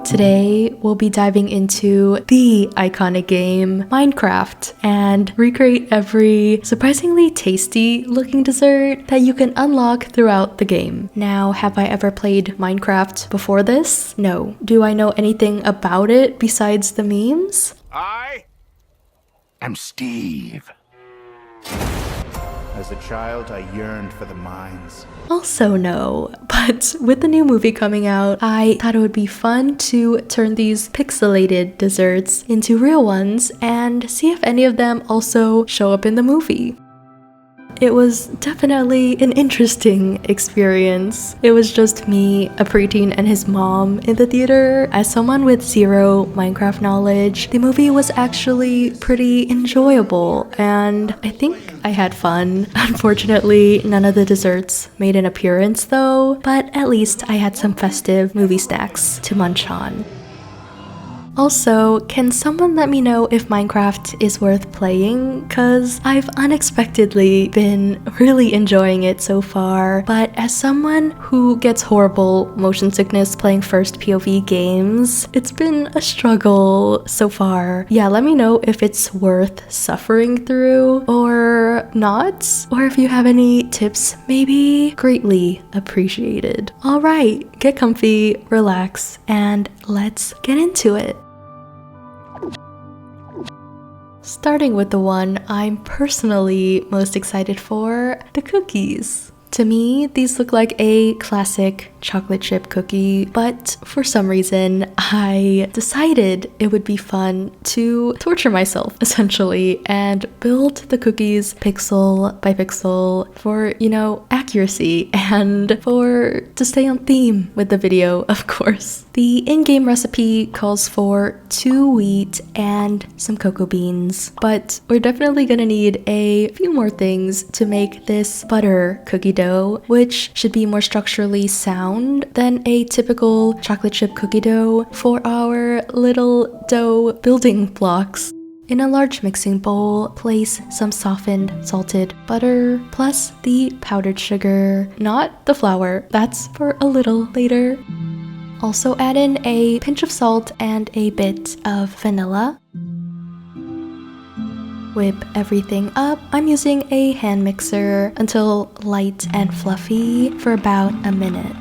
Today, we'll be diving into the iconic game, Minecraft, and recreate every surprisingly tasty looking dessert that you can unlock throughout the game. Now, have I ever played Minecraft before this? No. Do I know anything about it besides the memes? I am Steve. As a child, I yearned for the mines. Also no, but with the new movie coming out, I thought it would be fun to turn these pixelated desserts into real ones and see if any of them also show up in the movie. It was definitely an interesting experience. It was just me, a preteen, and his mom in the theater. As someone with zero Minecraft knowledge, the movie was actually pretty enjoyable, and I think I had fun. Unfortunately, none of the desserts made an appearance though, but at least I had some festive movie snacks to munch on. Also, can someone let me know if Minecraft is worth playing? Cause I've unexpectedly been really enjoying it so far, but as someone who gets horrible motion sickness playing first POV games, it's been a struggle so far. Yeah, let me know if it's worth suffering through or not, or if you have any tips, maybe greatly appreciated. Alright, get comfy, relax, and let's get into it. Starting with the one I'm personally most excited for, the cookies. To me, these look like a classic chocolate chip cookie, but for some reason, I decided it would be fun to torture myself, essentially, and build the cookies pixel by pixel for, accuracy and to stay on theme with the video, of course. The in-game recipe calls for 2 wheat and some cocoa beans, but we're definitely gonna need a few more things to make this butter cookie dough, which should be more structurally sound than a typical chocolate chip cookie dough for our little dough building blocks. In a large mixing bowl, place some softened salted butter plus the powdered sugar, not the flour, that's for a little later. Also add in a pinch of salt and a bit of vanilla. Whip everything up. I'm using a hand mixer until light and fluffy for about a minute.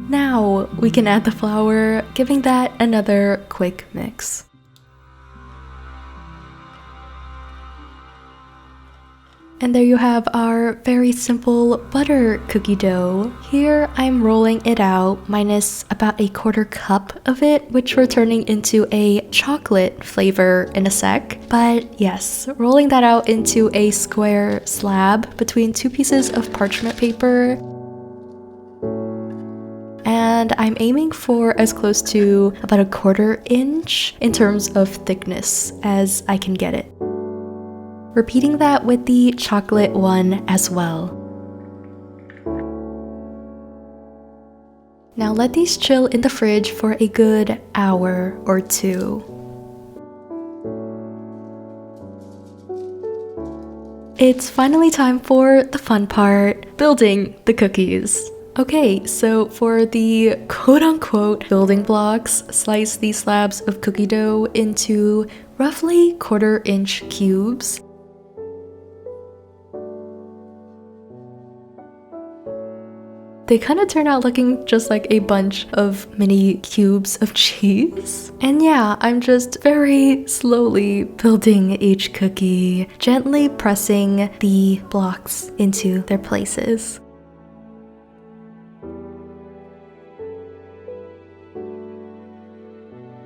Now we can add the flour, giving that another quick mix. And there you have our very simple butter cookie dough. Here I'm rolling it out, minus about a 1/4 cup of it, which we're turning into a chocolate flavor in a sec. But yes, rolling that out into a square slab between 2 pieces of parchment paper. And I'm aiming for as close to about a 1/4 inch in terms of thickness as I can get it. Repeating that with the chocolate one as well. Now let these chill in the fridge for a good hour or 2. It's finally time for the fun part, building the cookies. Okay, so for the quote-unquote building blocks, slice these slabs of cookie dough into roughly 1/4 inch cubes. They kind of turn out looking just like a bunch of mini cubes of cheese. And yeah, I'm just very slowly building each cookie, gently pressing the blocks into their places.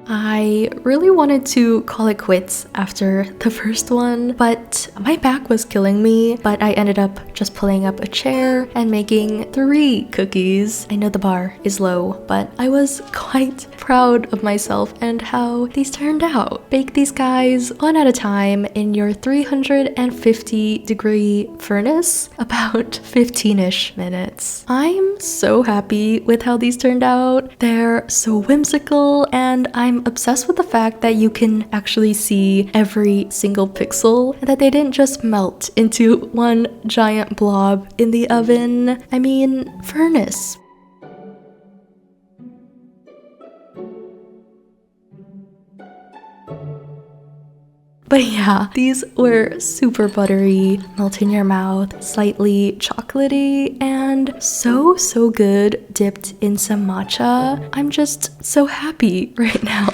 I really wanted to call it quits after the first one, but my back was killing me, but I ended up just pulling up a chair and making 3 cookies. I know the bar is low, but I was quite proud of myself and how these turned out. Bake these guys one at a time in your 350-degree furnace, about 15-ish minutes. I'm so happy with how these turned out. They're so whimsical, and I'm obsessed impressed with the fact that you can actually see every single pixel and that they didn't just melt into one giant blob in the oven. I mean, furnace. But yeah, these were super buttery, melt in your mouth, slightly chocolatey, and so good dipped in some matcha. I'm just so happy right now.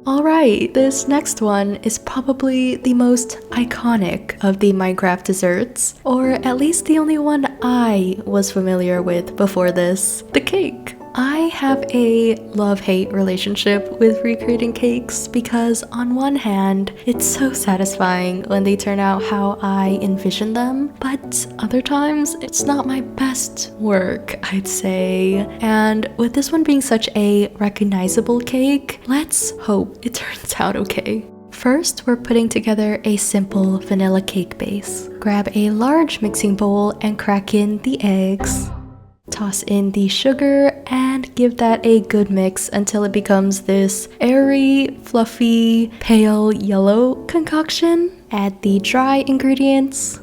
Alright, this next one is probably the most iconic of the Minecraft desserts, or at least the only one I was familiar with before this, the cake. I have a love-hate relationship with recreating cakes because on one hand, it's so satisfying when they turn out how I envision them, but other times it's not my best work, I'd say. And with this one being such a recognizable cake, let's hope it turns out okay. First, we're putting together a simple vanilla cake base. Grab a large mixing bowl and crack in the eggs. Toss in the sugar and give that a good mix until it becomes this airy, fluffy, pale yellow concoction. Add the dry ingredients.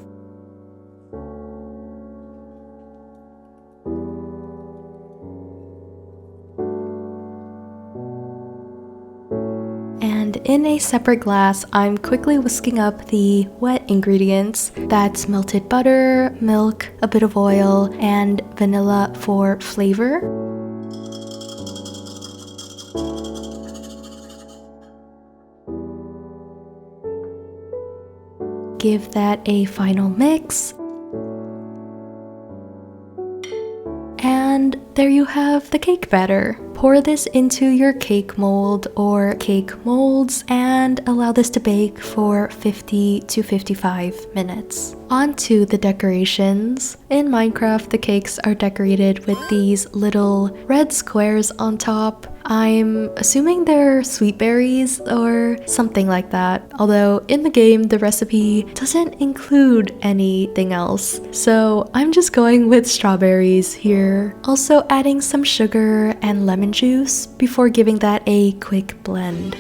And in a separate glass, I'm quickly whisking up the wet ingredients. That's melted butter, milk, a bit of oil, and vanilla for flavor. Give that a final mix. And there you have the cake batter. Pour this into your cake mold or cake molds and allow this to bake for 50 to 55 minutes. On to the decorations. In Minecraft, the cakes are decorated with these little red squares on top. I'm assuming they're sweet berries or something like that, although in the game the recipe doesn't include anything else, so I'm just going with strawberries here. Also adding some sugar and lemon juice before giving that a quick blend.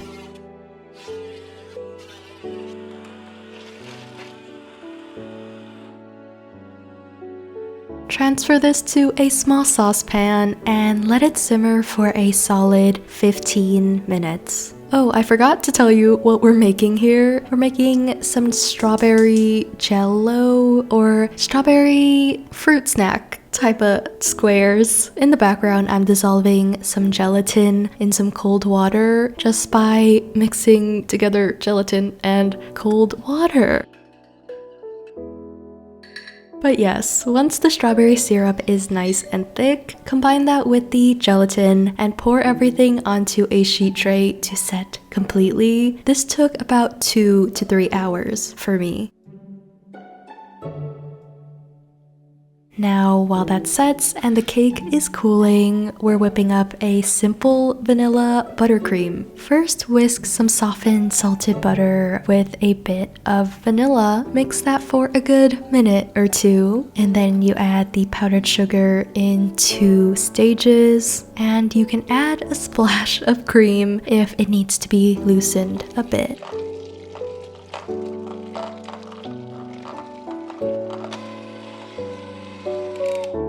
Transfer this to a small saucepan and let it simmer for a solid 15 minutes. Oh, I forgot to tell you what we're making here. We're making some strawberry jello or strawberry fruit snack type of squares. In the background, I'm dissolving some gelatin in some cold water just by mixing together gelatin and cold water. But yes, once the strawberry syrup is nice and thick, combine that with the gelatin and pour everything onto a sheet tray to set completely. This took about 2 to 3 hours for me. Now, while that sets and the cake is cooling, we're whipping up a simple vanilla buttercream. First, whisk some softened salted butter with a bit of vanilla. Mix that for a good minute or two, and then you add the powdered sugar in 2 stages, and you can add a splash of cream if it needs to be loosened a bit.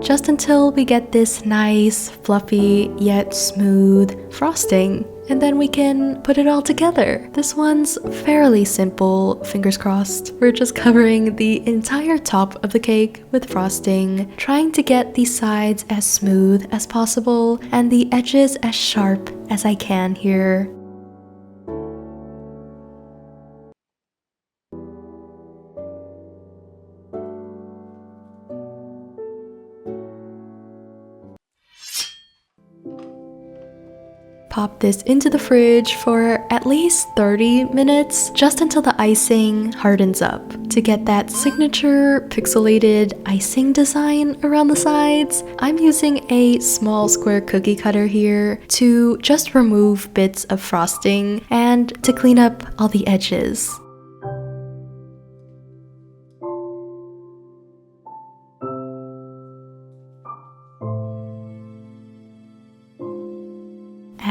Just until we get this nice, fluffy, yet smooth frosting. And then we can put it all together. This one's fairly simple, fingers crossed. We're just covering the entire top of the cake with frosting, trying to get the sides as smooth as possible and the edges as sharp as I can here. Pop this into the fridge for at least 30 minutes, just until the icing hardens up. To get that signature pixelated icing design around the sides, I'm using a small square cookie cutter here to just remove bits of frosting and to clean up all the edges.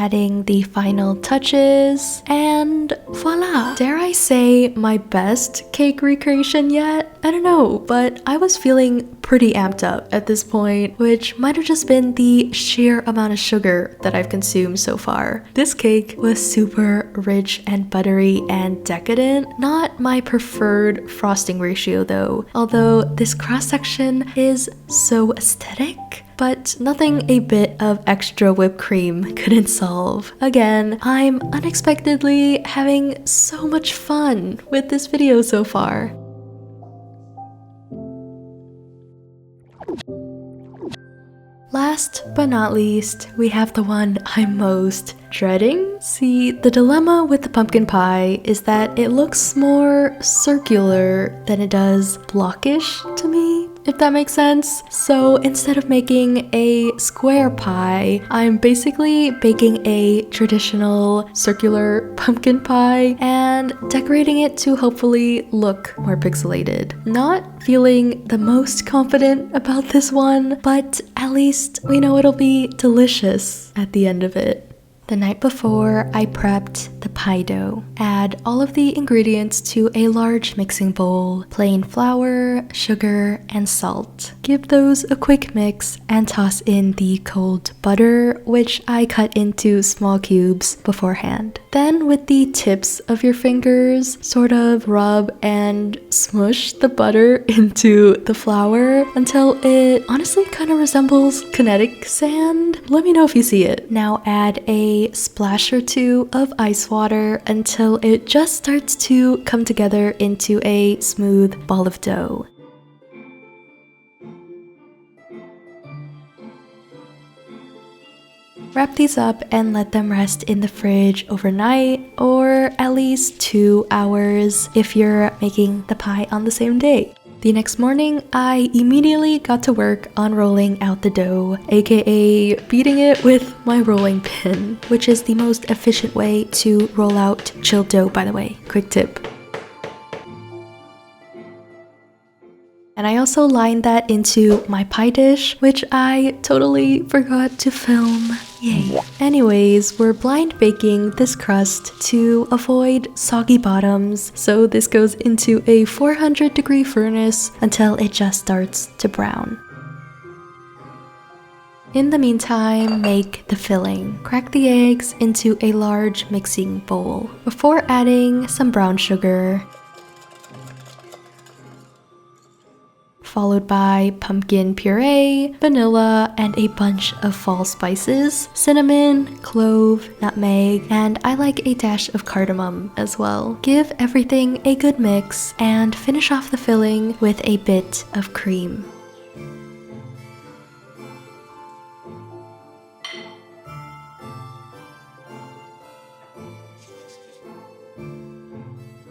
adding the final touches, and voila! Dare I say my best cake recreation yet? I don't know, but I was feeling pretty amped up at this point, which might have just been the sheer amount of sugar that I've consumed so far. This cake was super rich and buttery and decadent. Not my preferred frosting ratio though, although this cross section is so aesthetic. But nothing a bit of extra whipped cream couldn't solve. Again, I'm unexpectedly having so much fun with this video so far. Last but not least, we have the one I'm most dreading. See, the dilemma with the pumpkin pie is that it looks more circular than it does blockish to me, if that makes sense. So instead of making a square pie, I'm basically baking a traditional circular pumpkin pie and decorating it to hopefully look more pixelated. Not feeling the most confident about this one, but at least we know it'll be delicious at the end of it. The night before, I prepped the pie dough. Add all of the ingredients to a large mixing bowl, plain flour, sugar, and salt. Give those a quick mix and toss in the cold butter, which I cut into small cubes beforehand. Then with the tips of your fingers, sort of rub and smush the butter into the flour until it honestly kind of resembles kinetic sand. Let me know if you see it. Now add a splash or two of ice water until it just starts to come together into a smooth ball of dough. Wrap these up and let them rest in the fridge overnight, or at least 2 hours if you're making the pie on the same day. The next morning, I immediately got to work on rolling out the dough, aka beating it with my rolling pin, which is the most efficient way to roll out chilled dough, by the way. Quick tip. And I also lined that into my pie dish, which I totally forgot to film. Yay. Anyways, we're blind baking this crust to avoid soggy bottoms, so this goes into a 400-degree furnace until it just starts to brown. In the meantime, make the filling. Crack the eggs into a large mixing bowl before adding some brown sugar, followed by pumpkin puree, vanilla, and a bunch of fall spices, cinnamon, clove, nutmeg, and I like a dash of cardamom as well. Give everything a good mix and finish off the filling with a bit of cream.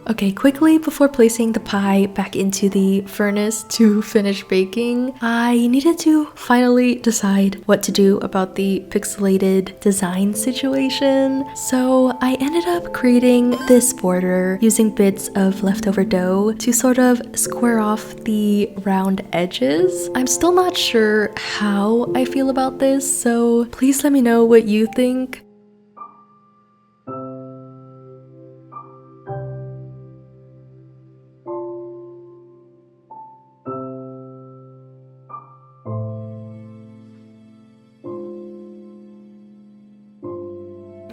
Okay, quickly before placing the pie back into the furnace to finish baking, I needed to finally decide what to do about the pixelated design situation. So I ended up creating this border using bits of leftover dough to sort of square off the round edges. I'm still not sure how I feel about this, so please let me know what you think.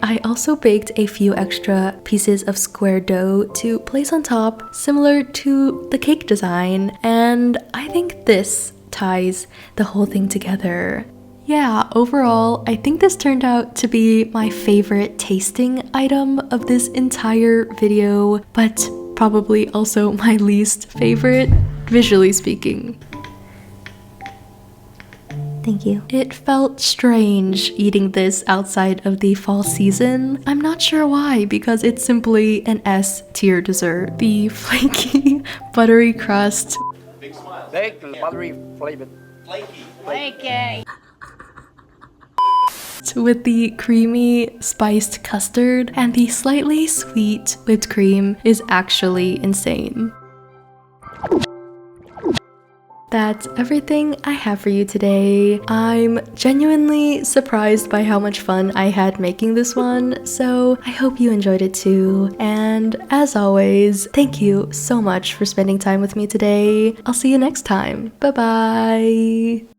I also baked a few extra pieces of square dough to place on top, similar to the cake design, and I think this ties the whole thing together. Yeah, overall, I think this turned out to be my favorite tasting item of this entire video, but probably also my least favorite, visually speaking. Thank you. It felt strange eating this outside of the fall season. I'm not sure why, because it's simply an S tier dessert. The flaky, buttery crust. Big smile. Baked, buttery, flavored. Flaky. Flaky. With the creamy spiced custard and the slightly sweet whipped cream is actually insane. that's everything I have for you today. I'm genuinely surprised by how much fun I had making this one, so I hope you enjoyed it too. And as always, thank you so much for spending time with me today. I'll see you next time. Bye bye!